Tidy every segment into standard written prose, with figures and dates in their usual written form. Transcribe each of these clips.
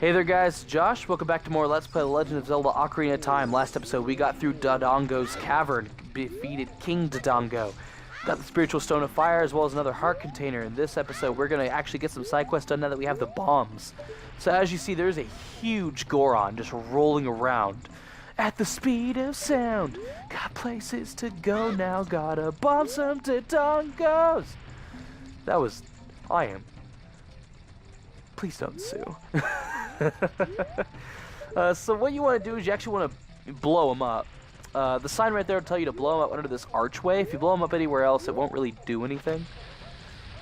Hey there guys, Josh. Welcome back to more Let's Play The Legend of Zelda Ocarina of Time. Last episode we got through Dodongo's cavern, defeated King Dodongo. Got the Spiritual Stone of Fire as well as another heart container. In this episode we're going to actually get some side quests done now that we have the bombs. So as you see, there's a huge Goron just rolling around at the speed of sound. Got places to go now, gotta bomb some Dodongos. That was... I am. Please don't sue. So what you want to do is you actually want to blow them up. The sign right there will tell you to blow them up under this archway. If you blow them up anywhere else, it won't really do anything.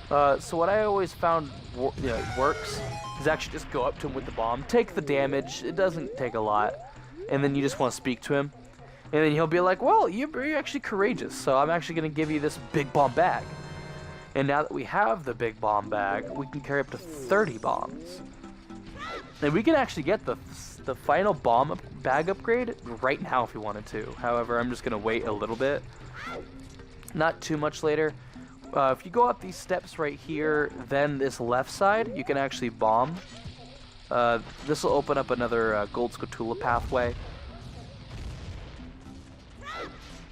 So what I always found works is actually just go up to him with the bomb, take the damage. It doesn't take a lot, and then you just want to speak to him, and then he'll be like, "Well, you're actually courageous, so I'm actually going to give you this big bomb bag." And now that we have the big bomb bag, we can carry up to 30 bombs. And we can actually get the final bomb bag upgrade right now if we wanted to. However, I'm just going to wait a little bit. Not too much later. If you go up these steps right here, then this left side, you can actually bomb. This will open up another Gold Scotula pathway.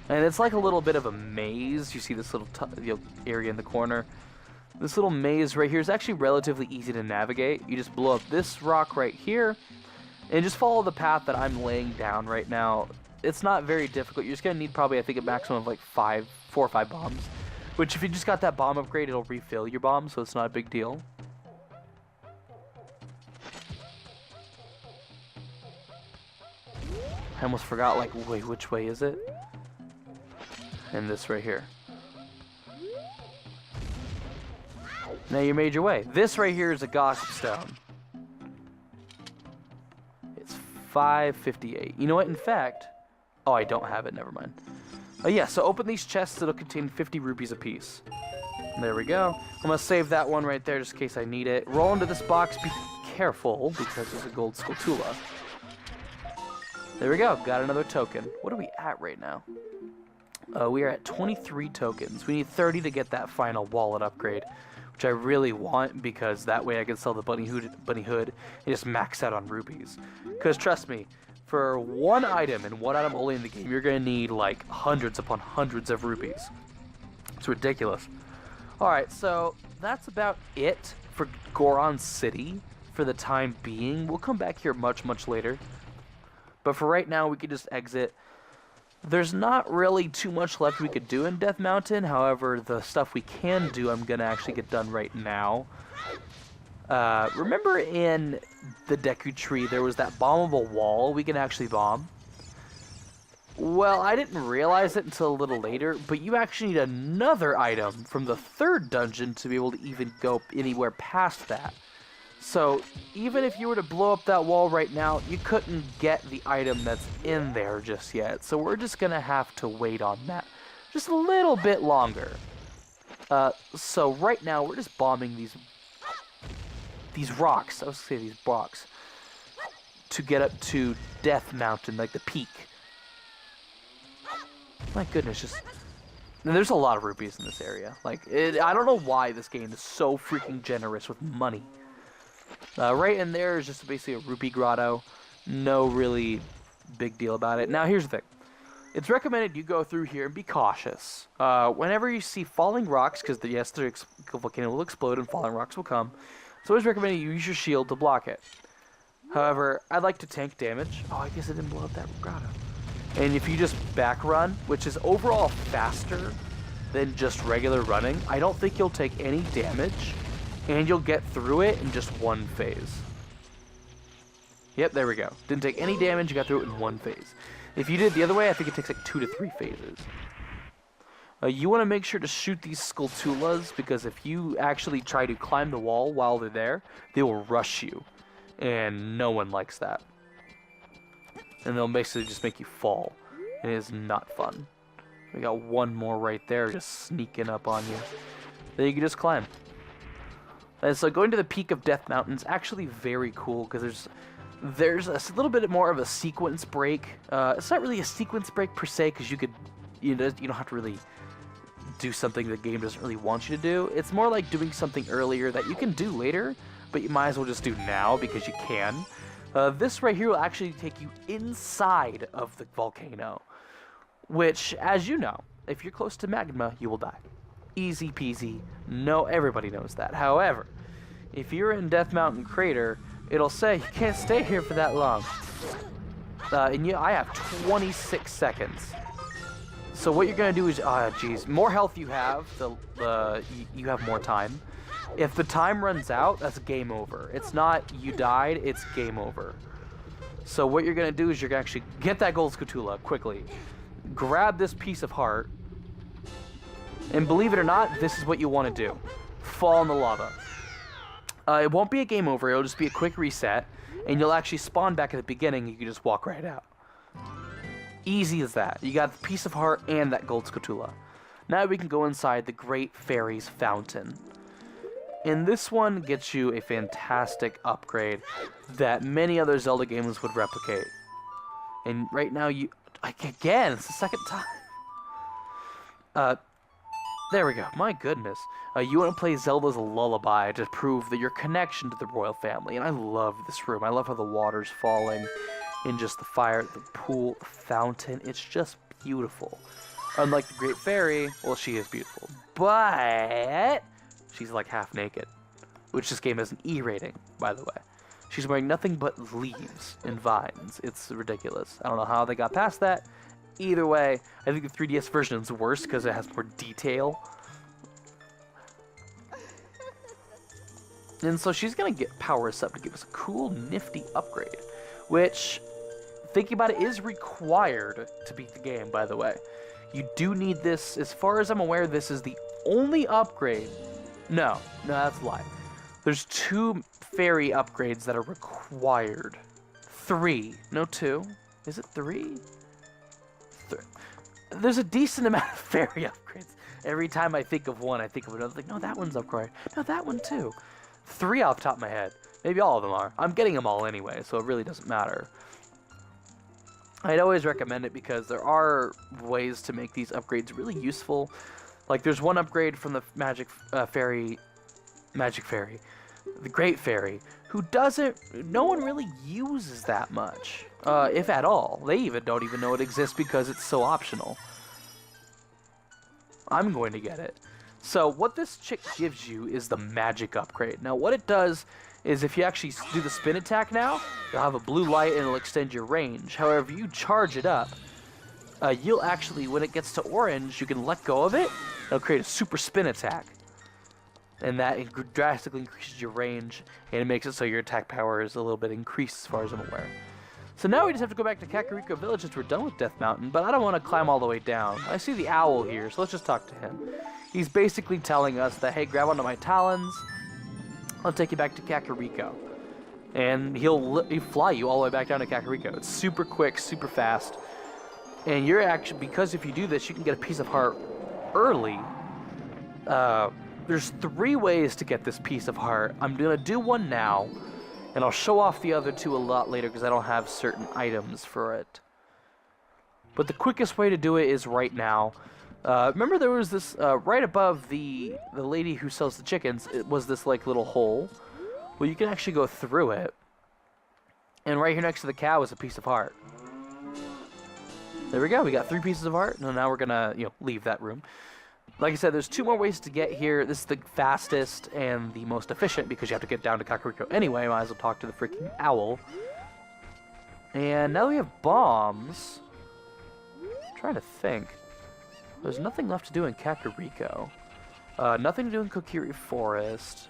And it's like a little bit of a maze. You see this little area in the corner. This little maze right here is actually relatively easy to navigate. You just blow up this rock right here, and just follow the path that I'm laying down right now. It's not very difficult. You're just going to need probably, I think, a maximum of like 4 or 5 bombs. Which, if you just got that bomb upgrade, it'll refill your bombs, so it's not a big deal. I almost forgot, like, wait, which way is it? And this right here. Now you made your way. This right here is a gossip stone. It's 558. You know what? In fact, oh, I don't have it. Never mind. Oh yeah. So open these chests. It'll contain 50 rupees apiece. There we go. I'm gonna save that one right there just in case I need it. Roll into this box. Be careful because there's a gold Scotula. There we go. Got another token. What are we at right now? We are at 23 tokens. We need 30 to get that final wallet upgrade, which I really want because that way I can sell the bunny hood and just max out on rupees. Because trust me, for one item and one item only in the game, you're going to need like hundreds upon hundreds of rupees. It's ridiculous. Alright, so that's about it for Goron City for the time being. We'll come back here much, much later. But for right now, we can just exit. There's not really too much left we could do in Death Mountain. However, the stuff we can do, I'm going to actually get done right now. Remember in the Deku Tree, there was that bombable wall we can actually bomb? Well, I didn't realize it until a little later, but you actually need another item from the 3rd dungeon to be able to even go anywhere past that. So, even if you were to blow up that wall right now, you couldn't get the item that's in there just yet. So we're just going to have to wait on that just a little bit longer. So right now, we're just bombing these rocks. I was going to say these blocks. To get up to Death Mountain, like the peak. My goodness, just... And there's a lot of rupees in this area. Like, I don't know why this game is so freaking generous with money. Right in there is just basically a rupee grotto. No really big deal about it. Now here's the thing. It's recommended you go through here and be cautious. Whenever you see falling rocks, because yes, the volcano will explode and falling rocks will come. So it's recommended you use your shield to block it. However, I'd like to tank damage. Oh, I guess I didn't blow up that grotto. And if you just back run, which is overall faster than just regular running, I don't think you'll take any damage. And you'll get through it in just one phase. Yep, there we go. Didn't take any damage, you got through it in one phase. If you did it the other way, I think it takes like 2 to 3 phases. You want to make sure to shoot these Skulltulas, because if you actually try to climb the wall while they're there, they will rush you. And no one likes that. And they'll basically just make you fall. It is not fun. We got one more right there, just sneaking up on you. Then you can just climb. And so going to the peak of Death Mountain is actually very cool because there's a little bit more of a sequence break. It's not really a sequence break per se because you don't have to really do something the game doesn't really want you to do. It's more like doing something earlier that you can do later, but you might as well just do now because you can. This right here will actually take you inside of the volcano, which, as you know, if you're close to magma, you will die. Easy peasy. No, everybody knows that. However, if you're in Death Mountain Crater, it'll say you can't stay here for that long. And I have 26 seconds. So what you're gonna do is, geez, more health you have, you have more time. If the time runs out, that's game over. It's not you died, it's game over. So what you're gonna do is you're gonna actually get that gold scutula quickly, grab this piece of heart, and believe it or not, this is what you want to do. Fall in the lava. It won't be a game over, it'll just be a quick reset, and you'll actually spawn back at the beginning, you can just walk right out. Easy as that. You got the piece of heart and that gold scutula. Now we can go inside the Great Fairy's Fountain. And this one gets you a fantastic upgrade that many other Zelda games would replicate. And right now again, it's the second time. There we go. My goodness. You want to play Zelda's Lullaby to prove that your connection to the royal family. And I love this room. I love how the water's falling in just the fire, the pool, the fountain. It's just beautiful. Unlike the Great Fairy, well, she is beautiful, but she's like half naked, which this game has an E rating, by the way. She's wearing nothing but leaves and vines. It's ridiculous. I don't know how they got past that. Either way, I think the 3DS version is worse because it has more detail. And so she's going to get Power-Us Up to give us a cool, nifty upgrade. Which, thinking about it, is required to beat the game, by the way. You do need this. As far as I'm aware, this is the only upgrade. No, that's a lie. There's 2 fairy upgrades that are required. 3. No, 2. Is it 3? There's a decent amount of fairy upgrades. Every time I think of one, I think of another. Like, no, that one's upgraded. No, that one too. 3 off the top of my head. Maybe all of them are. I'm getting them all anyway, so it really doesn't matter. I'd always recommend it because there are ways to make these upgrades really useful. Like, there's one upgrade from the Magic Fairy, the Great Fairy, who no one really uses that much, if at all. They don't even know it exists because it's so optional. I'm going to get it. So what this chick gives you is the magic upgrade. Now what it does is if you actually do the spin attack now, you'll have a blue light and it'll extend your range. However, if you charge it up, you'll actually, when it gets to orange, you can let go of it. It'll create a super spin attack. And that drastically increases your range, and it makes it so your attack power is a little bit increased as far as I'm aware. So now we just have to go back to Kakariko Village since we're done with Death Mountain, but I don't want to climb all the way down. I see the owl here, so let's just talk to him. He's basically telling us that, hey, grab onto my talons, I'll take you back to Kakariko. And he'll fly you all the way back down to Kakariko. It's super quick, super fast, and you're actually, because if you do this, you can get a piece of heart early. There's 3 ways to get this piece of heart. I'm going to do one now, and I'll show off the other 2 a lot later because I don't have certain items for it. But the quickest way to do it is right now. Remember there was this, right above the lady who sells the chickens, it was this like little hole. Well, you can actually go through it. And right here next to the cow is a piece of heart. There we go, we got 3 pieces of heart. And now we're going to, leave that room. Like I said, there's 2 more ways to get here. This is the fastest and the most efficient because you have to get down to Kakariko anyway. Might as well talk to the freaking owl. And now that we have bombs, I'm trying to think. There's nothing left to do in Kakariko. Nothing to do in Kokiri Forest.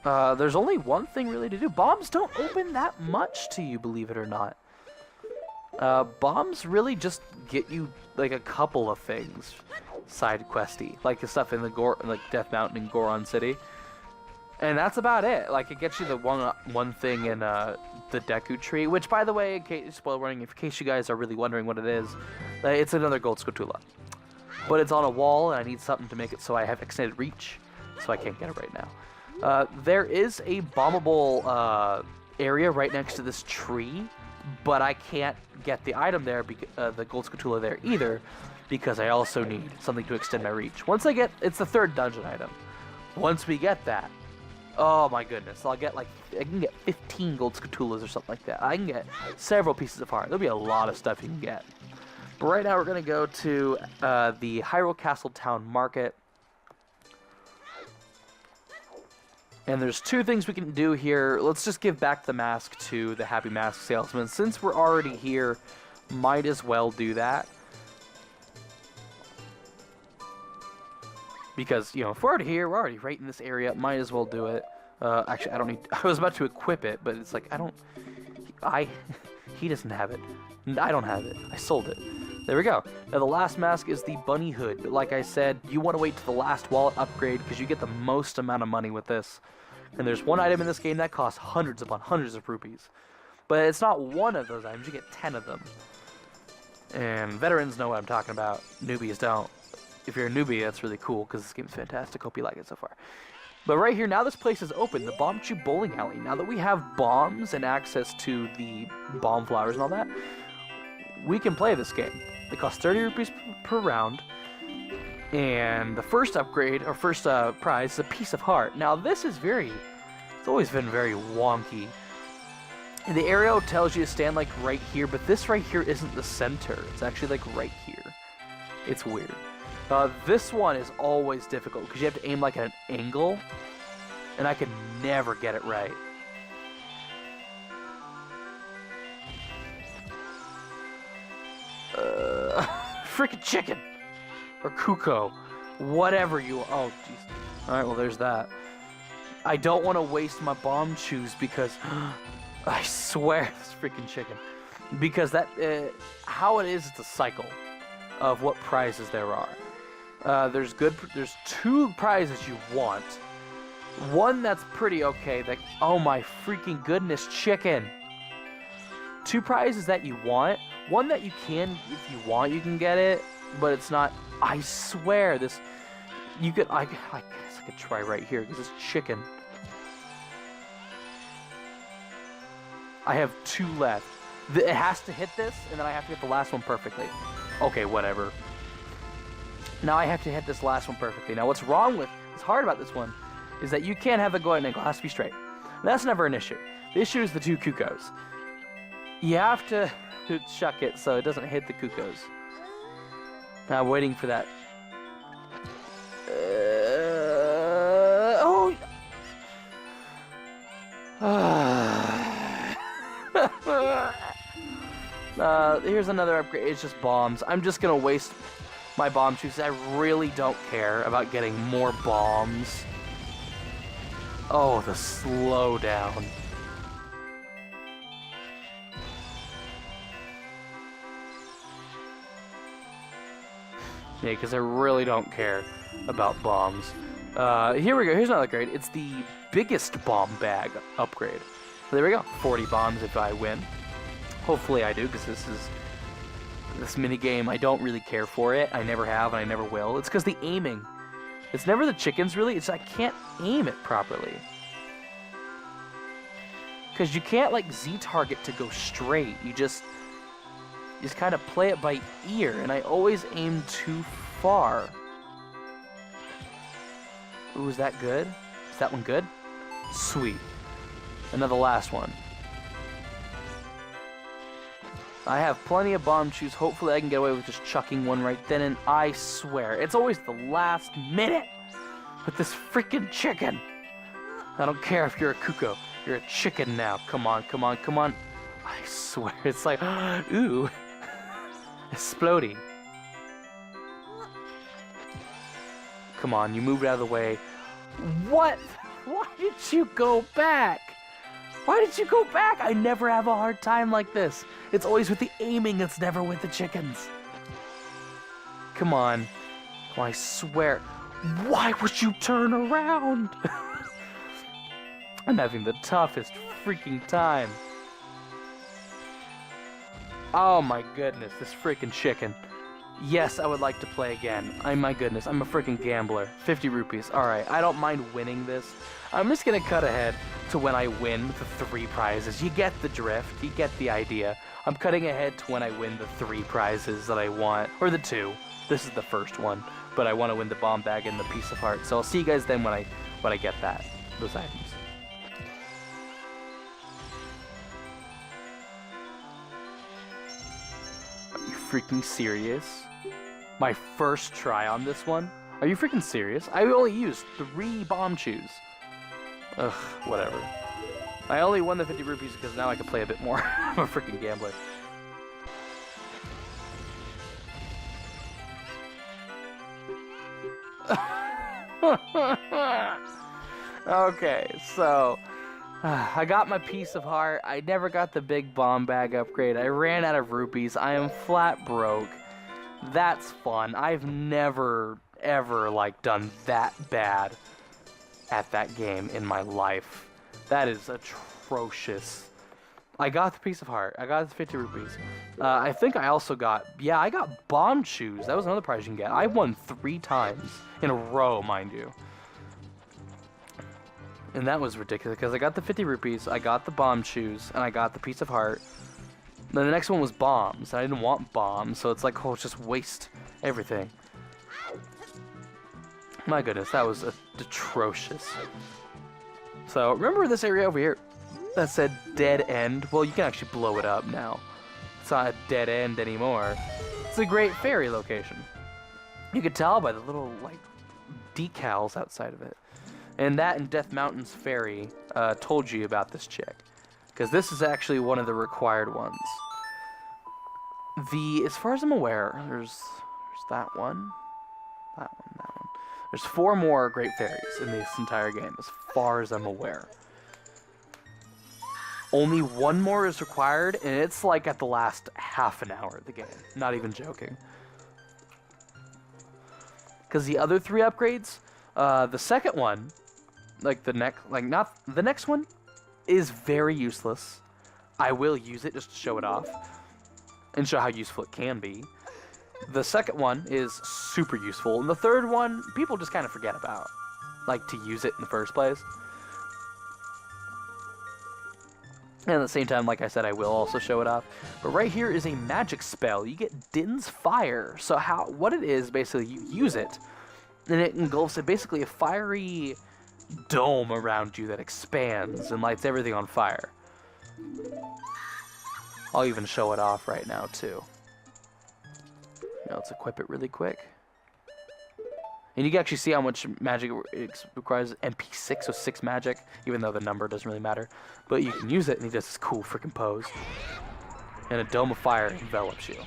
There's only one thing really to do. Bombs don't open that much to you, believe it or not. Bombs really just get you like a couple of things side questy, like the stuff in the Death Mountain and Goron City, and that's about it. Like it gets you the one thing in the Deku Tree, which by the way, in case you guys are really wondering what it is, it's another gold scutula, but it's on a wall and I need something to make it so I have extended reach, so I can't get it right now. There is a bombable area right next to this tree, but I can't get the item there, the gold scutula there either, because I also need something to extend my reach. Once I get, it's the 3rd dungeon item. Once we get that, oh my goodness, I can get 15 gold Skulltulas or something like that. I can get several pieces of heart. There'll be a lot of stuff you can get. But right now we're going to go to the Hyrule Castle Town Market. And there's two things we can do here. Let's just give back the mask to the Happy Mask Salesman. Since we're already here, might as well do that. Because, you know, if we're already here, we're already right in this area, might as well do it. Actually, I don't need... I was about to equip it, but it's like, he doesn't have it. I don't have it. I sold it. There we go. Now, the last mask is the Bunny Hood. But like I said, you want to wait to the last wallet upgrade because you get the most amount of money with this. And there's one item in this game that costs hundreds upon hundreds of rupees. But it's not one of those items. You get 10 of them. And veterans know what I'm talking about. Newbies don't. If you're a newbie, that's really cool because this game's fantastic. Hope you like it so far. But right here, now this place is open. The Bomb Chew Bowling Alley. Now that we have bombs and access to the bomb flowers and all that, we can play this game. It costs 30 rupees per round. And the first upgrade, or first prize, is a piece of heart. Now this is it's always been very wonky. And the arrow tells you to stand like right here, but this right here isn't the center. It's actually like right here. It's weird. This one is always difficult because you have to aim like at an angle. And I can never get it right. Freaking chicken! Or Kuko. Whatever you... Oh, jeez. Alright, well, there's that. I don't want to waste my bomb chews because... I swear, this freaking chicken. Because that... how it is, it's a cycle of what prizes there are. There's two prizes you want. One that's pretty okay. Oh my freaking goodness, chicken! Two prizes that you want. One that you can, if you want, you can get it, but it's not. I swear, this. You could. I guess I could try right here because it's chicken. I have 2 left. It has to hit this, and then I have to hit the last one perfectly. Okay, whatever. Now I have to hit this last one perfectly. Now what's hard about this one is that you can't have it go at an angle. It has to be straight. That's never an issue. The issue is the 2 Kukos. You have to chuck it so it doesn't hit the Kukos. Now I'm waiting for that. Oh! Here's another upgrade. It's just bombs. I'm just gonna waste my bomb chews. I really don't care about getting more bombs. Oh, the slowdown. Yeah, because I really don't care about bombs. Here we go. Here's another upgrade. It's the biggest bomb bag upgrade. There we go. 40 bombs if I win. Hopefully I do, because this minigame, I don't really care for it. I never have, and I never will. It's because the aiming. It's never the chickens, really. It's I can't aim it properly. Because you can't, like, Z-target to go straight. You just kind of play it by ear, and I always aim too far. Ooh, is that good? Is that one good? Sweet. Another last one. I have plenty of bomb chews. Hopefully I can get away with just chucking one right then, and I swear, it's always the last minute with this freaking chicken. I don't care if you're a Kuko. You're a chicken now. Come on, come on, come on. I swear, it's like, ooh. Exploding. Come on, you moved out of the way. What? Why did you go back? Why did you go back? I never have a hard time like this. It's always with the aiming, it's never with the chickens. Come on. Oh, I swear. Why would you turn around? I'm having the toughest freaking time. Oh my goodness, this freaking chicken. Yes, I would like to play again. My goodness, I'm a freaking gambler. 50 rupees. Alright, I don't mind winning this. I'm just gonna cut ahead to when I win the 3 prizes. You get the drift, you get the idea. I'm cutting ahead to when I win the 3 prizes that I want. Or the 2. This is the first one. but I want to win the bomb bag and the piece of heart. So I'll see you guys then when I get those items. Are you freaking serious? My first try on this one? Are you freaking serious? I only used 3 bomb chews. Ugh, whatever. I only won the 50 rupees because now I can play a bit more. I'm a freaking gambler. Okay, so I got my piece of heart. I never got the big bomb bag upgrade. I ran out of rupees. I am flat broke. That's fun. I've never ever like done that bad at that game in my life. That is atrocious. I got the piece of heart. I got the 50 rupees. I think I also got, yeah, I got bomb shoes. That was another prize you can get. I won 3 times in a row, mind you. And that was ridiculous because I got the 50 rupees, I got the bomb shoes, and I got the piece of heart. Then the next one was bombs. I didn't want bombs, so it's like, oh, just waste everything. My goodness, that was atrocious. So, remember this area over here that said dead end? Well, you can actually blow it up now. It's not a dead end anymore. It's a great fairy location. You could tell by the little, like, decals outside of it. And that and Death Mountain's Ferry told you about this chick. Because this is actually one of the required ones. As far as I'm aware, there's that one, that one, that one. There's 4 more Great Fairies in this entire game, as far as I'm aware. Only 1 more is required, and it's like at the last half an hour of the game. Not even joking. Because the other 3 upgrades, the second one, like the next one, is very useless. I will use it just to show it off and show how useful it can be. The second one is super useful, and the third one, people just kind of forget about, like, to use it in the first place. And at the same time, like I said, I will also show it off. But right here is a magic spell. You get Din's Fire. So what it is, basically, you use it, and it engulfs basically a fiery dome around you that expands and lights everything on fire. I'll even show it off right now, too. Now let's equip it really quick. And you can actually see how much magic it requires. MP6, so 6 magic, even though the number doesn't really matter. But you can use it, and he does this cool freaking pose. And a dome of fire envelops you.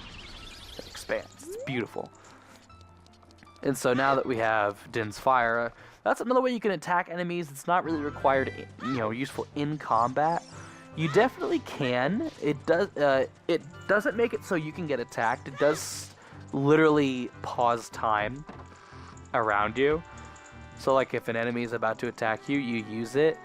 It expands. It's beautiful. And so now that we have Din's Fire, that's another way you can attack enemies. It's not really required, useful in combat. You definitely can. It doesn't make it so you can get attacked. It does literally pause time around you. So like if an enemy is about to attack you, you use it,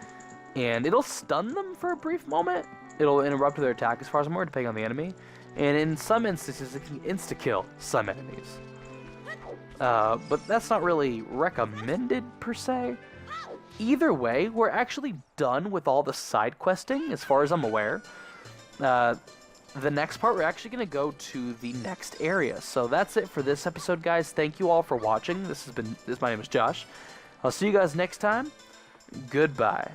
and it'll stun them for a brief moment. It'll interrupt their attack as far as I'm aware, depending on the enemy. And in some instances, it can insta-kill some enemies. But that's not really recommended per se. Either way, we're actually done with all the side questing as far as I'm aware. The next part, we're actually going to go to the next area. So that's it for this episode, guys. Thank you all for watching. My name is Josh. I'll see you guys next time. Goodbye.